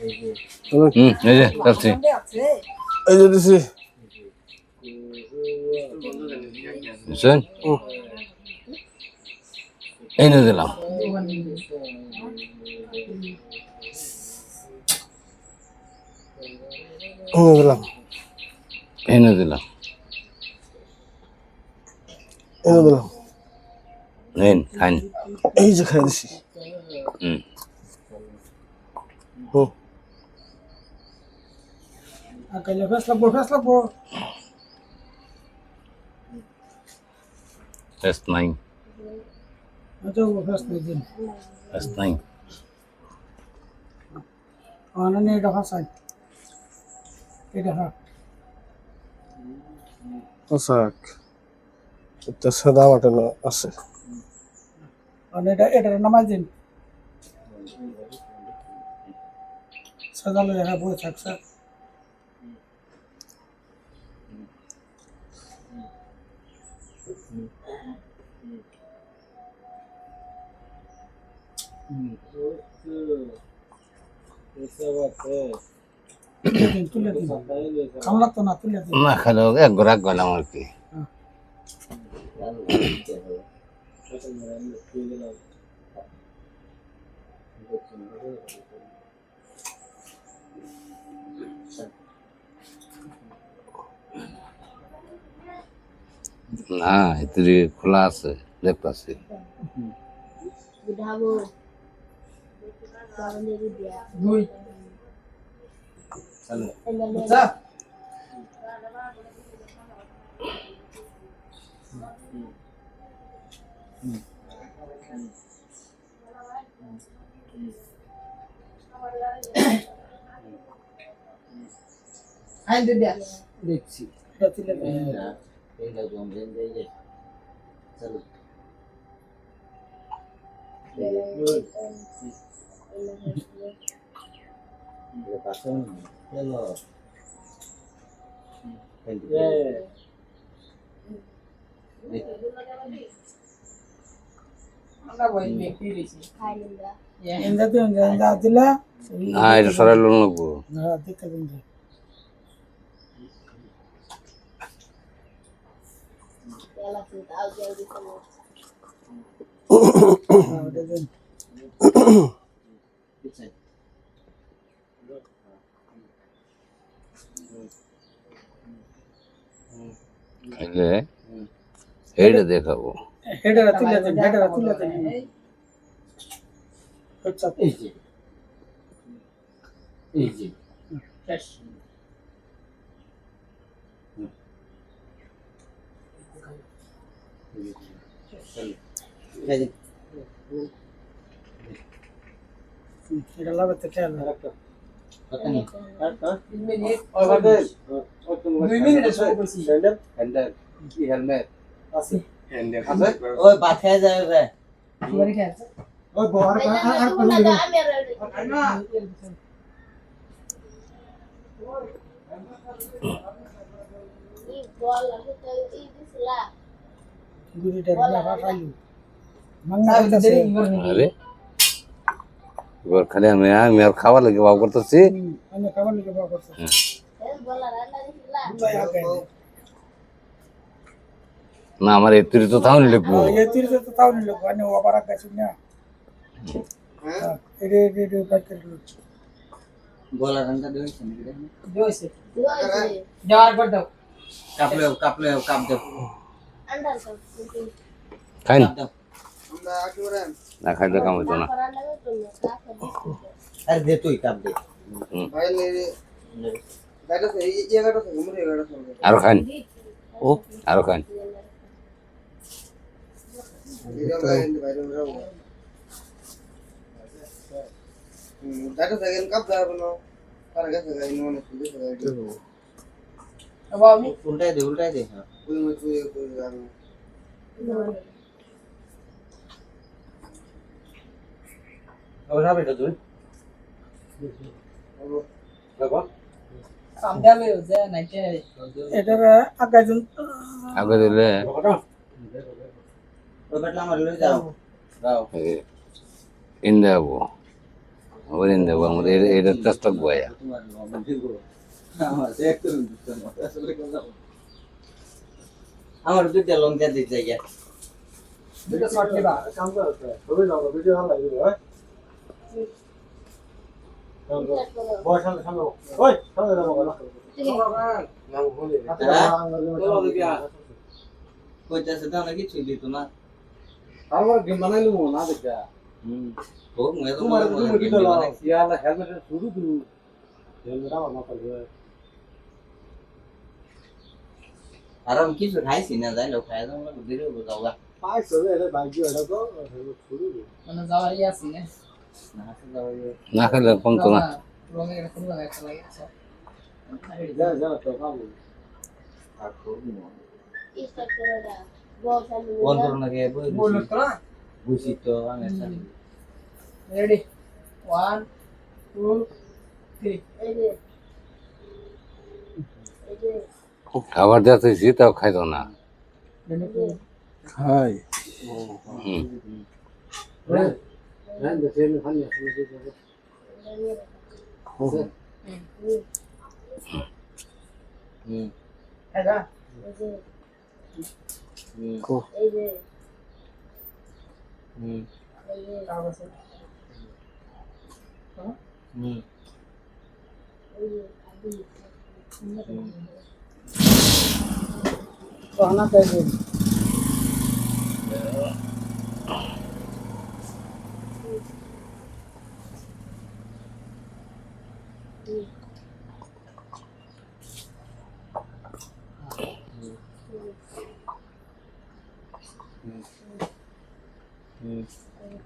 এই যে যাচ্ছি এই যে দিছি বুঝছেন এই নিয়ে দিলাম দিলাম এই নিয়ে দিলাম দিলাম নেন খান এই যে খাই দিছি Aquele festa boa. Test 9 Até o festa dele. Test 9 Ana ne daha say. এটা হ্যাঁ পোশাক এটা সাদা বাটানো আছে আর এটার নামাজ দিন সাজালো দেখা বই থাকছে তুলে দিন খাম লাগতো না তুলে দিন না খালো এক গোড়া গেলাম আর কি না এতে খোলা আছে দেখতেছি দুই আই দিদি দেখছি এটা তুলে দিন এইটা গন্ধেন দেই যে চলো ये पासन चलो আমরা বই ব্যক্তি দিছি খাইলিন্দা ইন্দা তো ইন্দা দিলা হ্যাঁ এটা সরাই লোন লাগবো না দেখতে দিন খাইলে এইটা দেখাবো হেডার তুলে দিন আচ্ছা এই যে শেষ এই যে এটা লাগাতে খেয়াল রাখো কত নি 2 মিনিট ওভারদের 2 মিনিটে শুরু করছি হ্যান্ডেল কি হেলমেট আছে হ্যান্ডেল আছে ওই বাথে যাবে তোমার কি আছে ওই বড় আর কোন না গুড়িটার না রাখাইলো মাংনা করতেছে আরে এবার খালি আমি আর খাওয়া লাগে বাবা করতেছি আমি খাবার লিখে বাবা করছে না আমার এত্রি তো তাও লিখবো এই তিরতে তো তাও নিল মানে ওভার আকাশ না হ্যাঁ এটা প্যাকেট লুচি গোলা রংটা দিয়েছে নাকি দিয়েছে যাওয়ার পর দাও কাপলে কাপ দাও খাই না দাও না খাইলে কাম হইতো না আরে দে তুই কাপ দে আরো খান ও আরো খান আমি উল্টাই দে হ্যাঁ ওরা বেটা তুই দেখো সামদালে যে নাইতে এটার আগাজন আগে দিলে ওই বেটা আমার লই যাও ইন দেবো ওরেন দেবো আমাদের এটা চেষ্টা বয়া তোমার লবণ দিব আমার দেখ করুন আসলে কথা আমার দুইটা লঙ্কা দিতে যাই দুটো শট নিবা কাম করো সবাই যাও ভিডিও ভালো লাগবে হ্যাঁ বয় সামনে সামনে ওই সামনে যাবো নাম বলে চলো দেখি কইতাছে তো নাকি ছুই দিত না তারপর গেম বানাইলো না দেখা ও মই তো তোমার তুমি কি দিলো মানে ইয়ালা হেলমেট শুরু দিল হেলমেট আমার মাথা ধরে আর আমি কিছু খাইছি না যাই লোক খাই দাও না দিলে যাওয়া পাইছো রে বাইক এটা তো হেলমেট শুরু দিল মানে যাওয়ারই আছে না না তো যাওয়া না খেলে কমতো না রঙের একটা কোনো একটা লাগে আছে যা যা তো কাম আর করবি না Start করে দাও বল চালু কোন ধরনের নাকি বললো তো না বুঝি তো আমি রেডি 1 2 3 এই যে খাবার দিতেছি তাও খাইতো না খাই হুম হ্যাঁ হ্যাঁ দেখেন খালি হুম এটা এই যে হুম এই যে কাগজ হুম এই যে আদি कहना चाहिए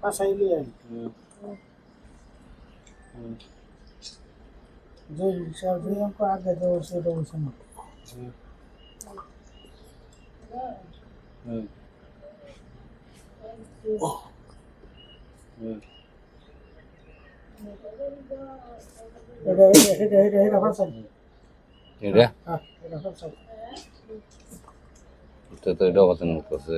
पास आई लिया जो सर्दियों को आगे जो उसे तो उसे मत এটা ফাসাই এটা হ্যাঁ এটা ফাসাই তো এটা কথা করতেছে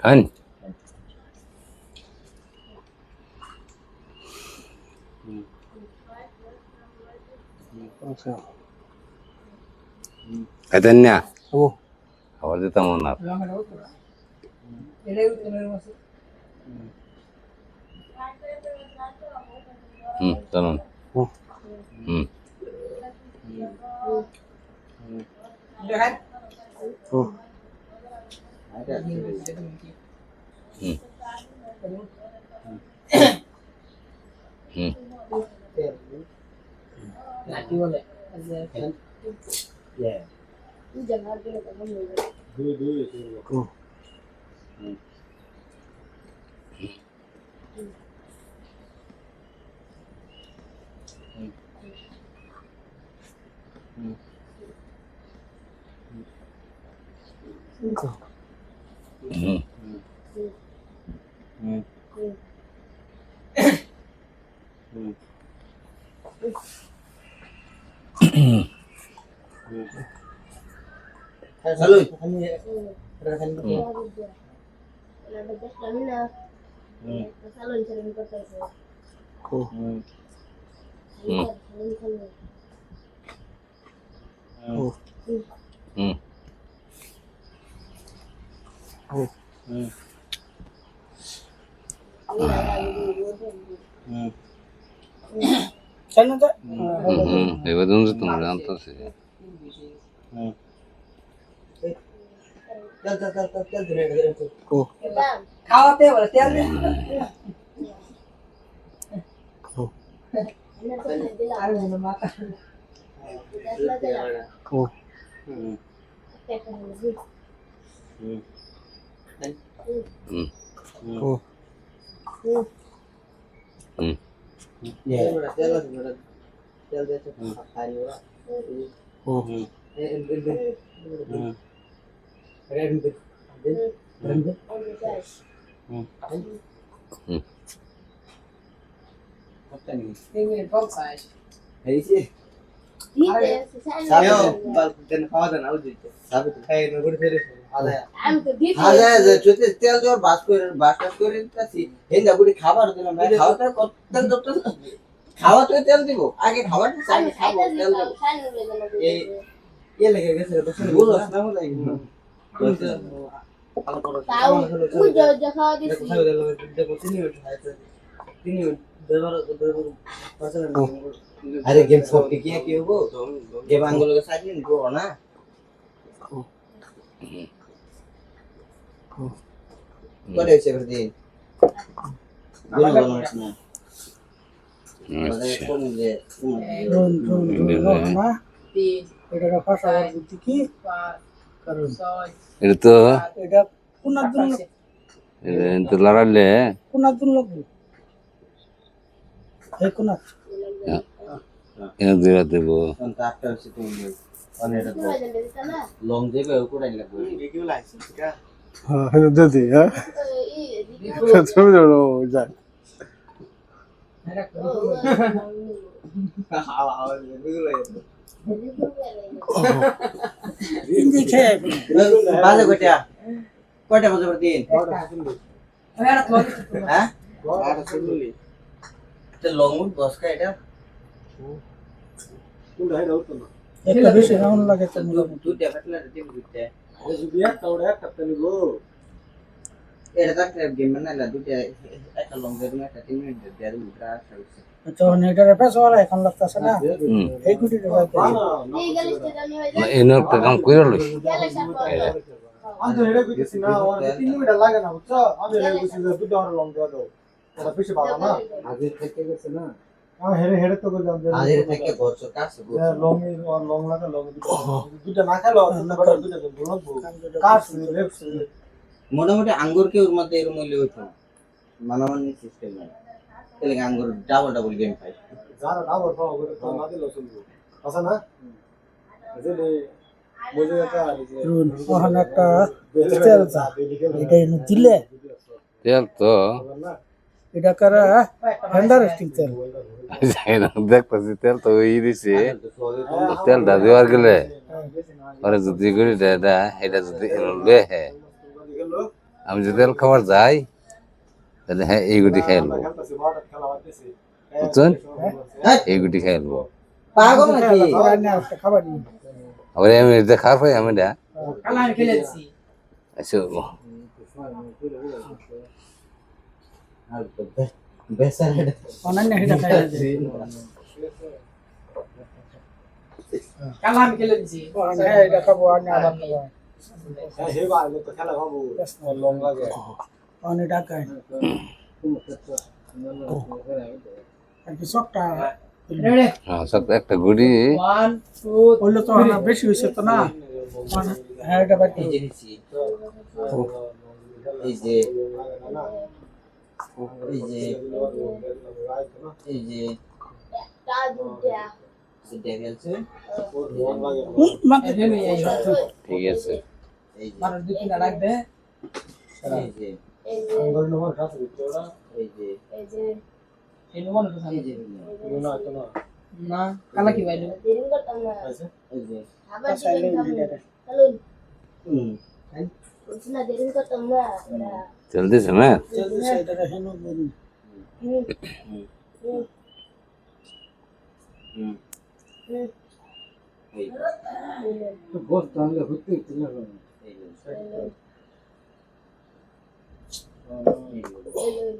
খান আচ্ছা খাইতেন না ও খাবার দিতাম না রঙের উপর এটাই উত্তমের মতো চলুন হুম দেখাই ও হুম হুম লাঠি বলে এই জায়গা দিয়ে তখন নেবে ও হুম hello Ada gas lamina. Salon sering kota itu. হুম Salon salon. হুম হুম হুম चलना तो হুম এবার তুমি তোমরা জানতেছি হুম চল ধরে ও খাওয়াতে বলে তেল দে আর মনে মাথা ও হুম হুম হুম ও হুম ও এই মিনিট বল সাইজ এই যে দিতে আছে সাইন সাবেও দেন খাওয়া দেন আউ দিতে সাবে তো খাই না করে ফেরে আদা আমি তো দিতে হাজা যে চুতে তেল জোর বাস করে দিতাছি হেন্দা গুড়ি খাবার দিলাম ভাই খাওয়াটা তেল দত খাওয়া তো তেল দিব আগে খাবারটা চাই আমি খাবো খাইতে তেল দিতাম দিব সাইন হয়ে গেল এই এ লেগে গেছে তো বলো না বলো তাও ওই যে খাওয়া দিছি আরে গেম সব কি কি হবো গেম আঙ্গুল के साइड में गो ना করে হইছে প্রতি গুলো বানাস না মানে আচ্ছা কোন যে রুন রুন রুন না এটা ভাষা বুদ্ধি কি কারণ এটা তো এটা কোনার জন্য এটা লড়ালে কোনার জন্য এই কোনা এনে দিয়ে দেব কোন কাটটা হইছে তুমি অনেকটা পুরো জানতে দিতা না লং যাবে কোড়াই লাগবে হ্যাঁ হ্যাঁ দিদি হ্যাঁ এই দিকে তুমি জানো যা ইঞ্জি খেয়ে বাজে কয়টা কয়টা বাজে প্রতিদিন হ্যাঁ এটা লং উড বসকা এটা কোনটা হেডা উঠতো না একটা বেশি রাউন্ড লাগে তো দুইটা ফাটলা দিতে দিতে এই যদি একটা ওটা একটা তেল গো এটা তো একটা গেম বানাইলা দুইটা একটা লং গেম একটা 3 মিনিট দেয়া দিই গ্রাস আছে তখন এটা পেছ ওরা এখন লাগতেছে না এই গুটি এই গেলে জানি হয়ে না এনে একটা কাম কইরা লইস গেলে সাথে আমি তো হেডা কইতেছি না ওর 3 মিনিট লাগে না বুঝছো আমি হেডা কইছি যে দুটো আর লং দাও দাও ওটা বেশি ভালো না আগে থেকে গেছে না আমি হেডা হেডা তো কইলাম যে আগে থেকে বছর কাছে লং আর লং লাগা লং দুটো না খালো না বড় দুটো বলবো কাজ লেফট মোটামুটি আঙ্গুর কে ওর মধ্যে এরকম হইলে হইতো মানামানি সিস্টেম নাই তাহলে আঙ্গুর ডাবল গেম পাই যারা ডাবল পাও করে তো না দিলো চলবে আছে না বুঝলে বুঝে একটা রুন ওখানে একটা তেল যা এটা এনে দিলে তেল তো এটা কারা হ্যান্ডার স্টিং তেল দেখতেছি তেল তো ওই দিছে তেলটা দেওয়ার গেলে আরে যদি করি এটা এটা যদি লে হে আমি যদি তেল খাবার যাই তাহলে হ্যাঁ এই গুটি খাইলবো বুঝছেন এই গুটি খাইলবো পাগল নাকি খাবার নি আবার আমি দেখার পাই আমি এটা কালা আমি খেলে দিছি আচ্ছা আর তো বেসারে অনন্য এটা খাই কালা আমি খেলে দিছি হ্যাঁ এটা খাবো আর না আবার খাবো হে ভাই তো খেলা খাবো লং লাগে অনেক টাকা আর কি সবটা রেডি হ্যাঁ সব একটা গুড়ি 1 2 বললে তো না বেশি হইছে তো না হ্যাঁ এটা বাকি এই জিনিসি এই যে এই যে তা দুটা সেটা গেছে লং লাগে মাত্র এখানে এই ঠিক আছে এই যে মারার দুই তিনটা লাগবে এই যে এই যে আঙ্গুর নম্বর কাছে দিতে ওরা এই যে এই যে এই নমন তো এই যে না তো না না কালা কি বাইলো দেরিং করতাম না আছে এই যে আবার চিকেন খাবো চলুন হুম না দেরিং করতাম না তেল দিছে না জলদি সেটা হেনো মেরি হুম এই তো বস তাহলে হইতে কি না এই যে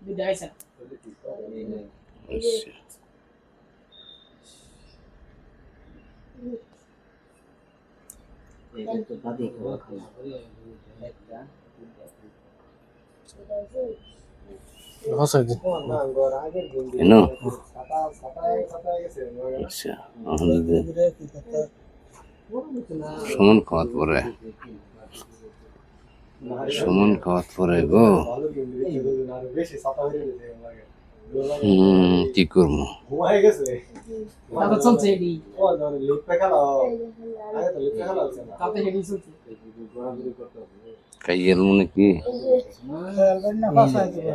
দুইটা আইসা এই যে এই তো বাদি খাওয়া একটা হসাই দি না আঙ্গুর আগের দিন এনো সাতা গেছে আচ্ছা আমাদের ঘুরে কি কথা সমান খাওয়াত পরে সমান খাওয়াত পরে গো ভালো দিন দিতে না বেশি সাতা হয়ে গেছে লাগে কি করবো ঘুমাই গেছে তাতে চলছে এডি ও ধরে লিপে খেলা আগে তো লিপে খেলা আছে না তাতে এডি চলছে ঘোরাঘুরি করতে হবে খাইয়ের মনে কি খেলবেন না বাসায় দিবে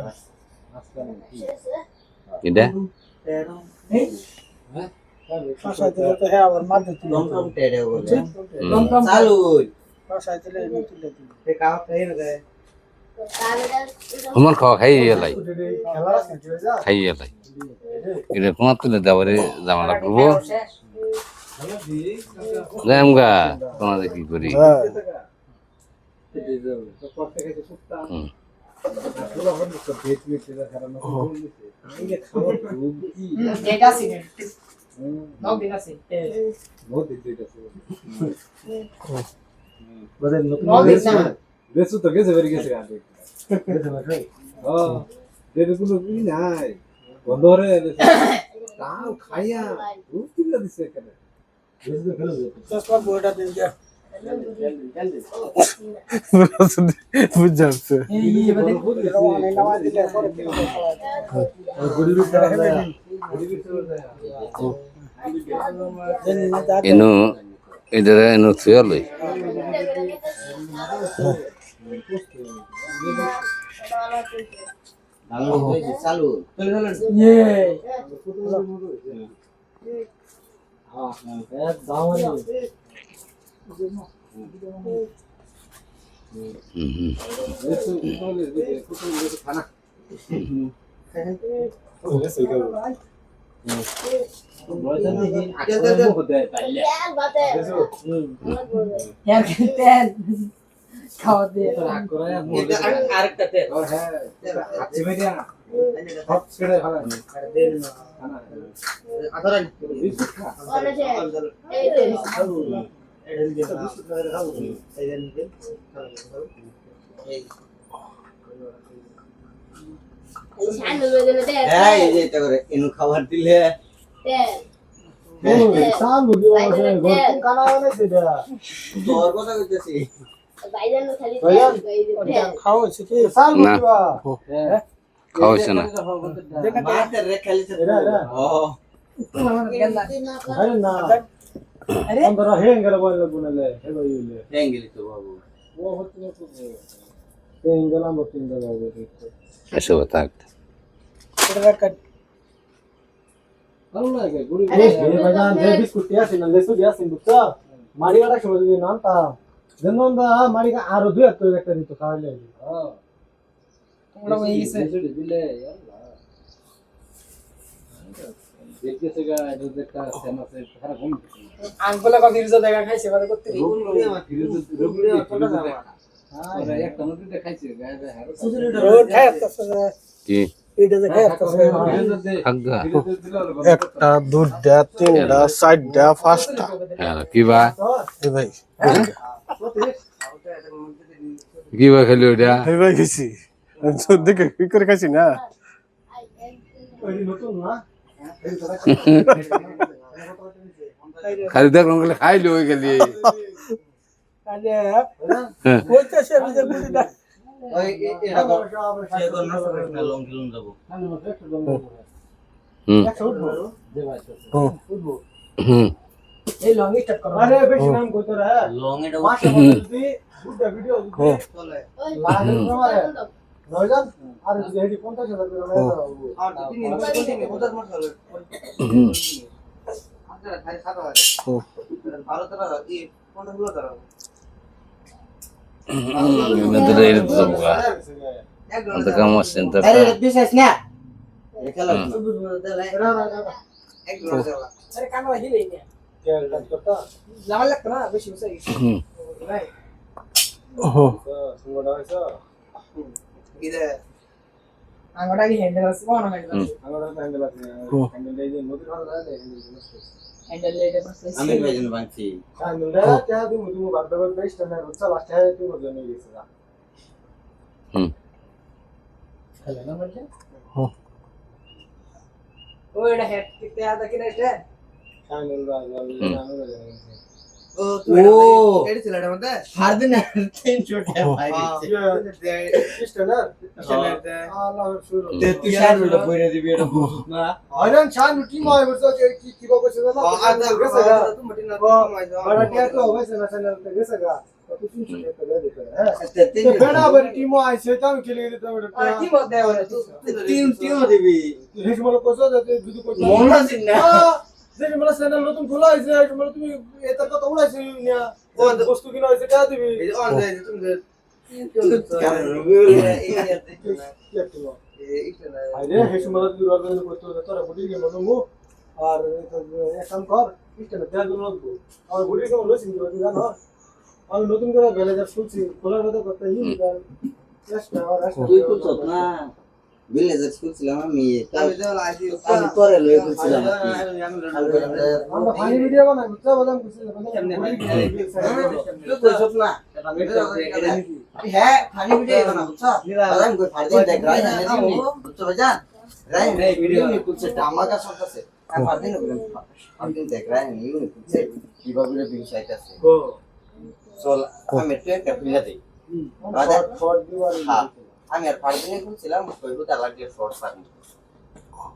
এটা বাসায় দিলে তো হ্যাঁ আবার মাঝে তুলে টমটম টেড়ে বলে টমটম চালু বাসায় দিলে এনে তুলে দিল এই কাজ খাই না দেয় আমার খাওয়া খাই এলাই খেলা আছে যা খাই এলাই এটা তোমার তুলে দেওয়ারে জামালা করবো যাই গা তোমাদের কি করি করতে গেছে সুস্তা হুম। আসলে হল তো বেট মিটে খারাপ না বলছে আমি খাবার খুব কি ডেট আছে নাও দিন আছে বহুত দিতে আছে বলে নতুন নাও দিন না বেসু তো গেছে বেরিয়ে গেছে গান গেছে ভাই ও দেবগুলো কি নাই বন্ধ হয়ে গেছে তাও খাইয়া খুব কিলা দিছে এখানে বেসু ফেলে দিছে চশমা বইটা দিন যা বুঝছে এই এবারে অনেক নামাজ দিলে পরে কি এনো এদের এনো থুয়ালই ভালো হয়েছে চালু ইয়ে यार तेल खाओ दे আরেকটা তেল এই যে এটা করে এনু খাবার দিলে তোর কথা কইতেছি খাও শিখে না খাওয়াছে না মাতে রে খালিছে ও अरे হেঙ্গেলি তো বাবু এসব থাক এটা কাট আরো দুই একটা একটা দিত খাওয়াইলে তোমরা ওই গেছে আঙ্গুলে কত ইরজা দেখা খাইছে মানে করতে রে রোড খায় তো কি এটা যে খায় তো থাকগা একটা দুইটা তিনটা চারটা পাঁচটা হ্যাঁ কি বা এই ভাই কি বা খেলি ওটা এই ভাই গেছি দেখে কি করে খাইছি না নতুন না খালি দেখ রঙলে খাইলি হয়ে গেলি আরে কইতে সে বিজে গুড়িটা ওই এটা সে কোন নষ্ট করে না লং কিলোন যাব হুম হুম এই লং স্টার্ট করো আরে বেশি নাম কইতো রে লং এটা মাসে যদি গুড্ডা ভিডিও চলে লাগে তোমারে নয়জন আর যদি হেডি 50000 করে না আর তিন দিন কন্টিনিউ 50 মাস হলো হুম আপনারা খাই খাওয়া ভালো তো এই কোন গুলো ধরো এদের এর তো বুয়া অত কাম আছে তো আরে বিশেষ না খেলা এক গ্লাস আরে কানা হিলে নে কে করতে লাগাল লাগতো না বেশি বসে হুম ভাই সুন্দর হইছে ইদে আঙ্গটা কি হ্যান্ডেল আছে কোন হ্যান্ডেল আছে আমার হ্যান্ডেল আছে হ্যান্ডেল এই যে নদীর ভালো লাগে হ্যান্ডেল লেটে বসে আমি ভাইজন বানছি হ্যান্ডেলটা তে তুমি বাদ দাও বেস্ট না রুচা লাস্ট হ্যাঁ তুমি বলে নিয়ে গেছে হুম খেলে না বলছে ওই এটা হেড কিতে আদা কি না এটা হ্যান্ডেল ও এডি ছিল এটা মধ্যে হার দিন 300 টাকা পাই দিছে স্ট্যান্ডার আল্লাহ শুরু তে তুই শাড়িটা পরে দিবি এটা বুঝছ না আয়রন চান টিম হয় বলছো কি কি বকছ না আদা গেছে গা তুমি মটি না বড় কে তো হইছে না চ্যানেল তে গেছে গা তো তুমি শুনে তো দে দে হ্যাঁ তে তো বেড়া বড় টিম আছে তাও খেলে দিতে হবে আর কি মত দেয় ওরে তিন তিন দিবি হেস বলে কোসো যে দুদু কোসো মন আছে না যে মেলা চ্যানেল নতুন খোলা হয়েছে মানে তুমি এটার কথা উড়াইছি না বস্তু কিনা হয়েছে টাকা দিবি আরে হে সময় তুই অর্গানাইজ করতে হবে তোরা বুঝি কি মনে মু আর এক কাম কর ইস্টেনে টাকা দিন লাগবো আর বুঝি কেমন লইছি তুই জানো আমি নতুন করে ব্যালেজার শুনছি খোলার কথা করতে তুই করছত না ভিলেজার স্কুল ছিলাম আমি আমি পরে লয়ে করছিলাম আমরা ফানি ভিডিও বানাই বুঝছো বললাম কিছু তুই করছত না হ্যাঁ ফানি ভিডিও বানা বুঝছো আমি কই ফাড়ি দেখ রাই না দিবি বুঝছো বাজান রাই নাই ভিডিও নি করছে টামাকা সবটাছে আর ফাড়ি না ফাড়ি দেখ রাই নি ইউনি করছে কিভাবে বিষয়টা আছে চল আমি ট্রেনটা খুলে দেই বাজান শর্ট দিবার আমি আর ফাড়ি দিনে খুলছিলাম কইবো তা লাগলে শর্ট পারি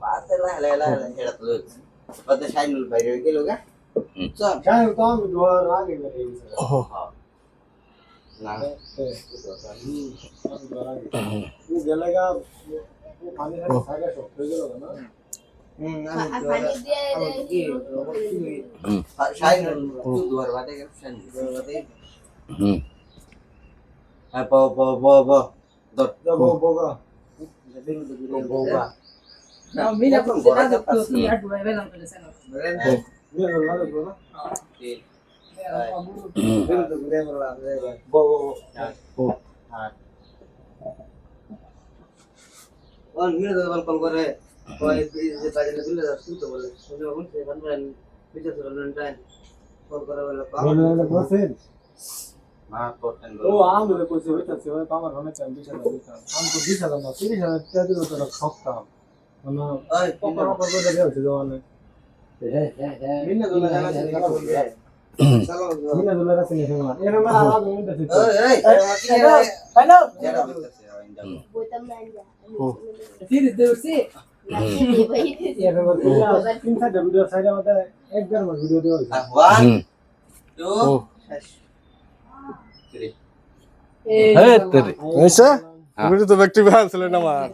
বাতে লা হেডা তো লইছি বাতে শাইনুল বাইরে হয়ে গেল গা চল জানি তো আমি দুয়ার আগে গেছি না ও গেলেগা ও পানি সাগা সব হয়ে গেল না আর পানি দিয়ে শাইনুল তুই দুয়ার বাটে গেল শাইনুল দুয়ার বাটে আর ব যাবো বগা বউবা মিনা করতে না তো তুই আর ডুবাই বেলাম করে সেন নিয়ে লাগলো না और मेरे तो कल करे कोई जे पाजे ले दिले दस तो बोले मुझे हम से बन रहा पीछे से रन टाइम कॉल करे वाला काम বলে বসেন मां पोटन ও আমাদের কইছে হইতাছে ওই আমার মনে চাই বিশাল দিতাম আমি তো বিশাল না 30000 টাকা দিলে তো ঠকতাম মানে ओए পকর পকর করে দেওয়া হচ্ছে জওয়ানে मिन्ना दोला जाना से चलो মিনা দোলা রাখছে না সময় এর আমার আওয়াজ হইতাছে ओए তাই না जेड़ा बिकते है इंदा बोतम ना जा ফির দেউছি नहीं भाई এর আমার 3-4 ভিডিও সাইডে মধ্যে একবার ভিডিও দেওয়া হইছে 1 2 3 এই হে তেরি হইছে ভিডিও তো ব্যক্তি বানাছিল না আমার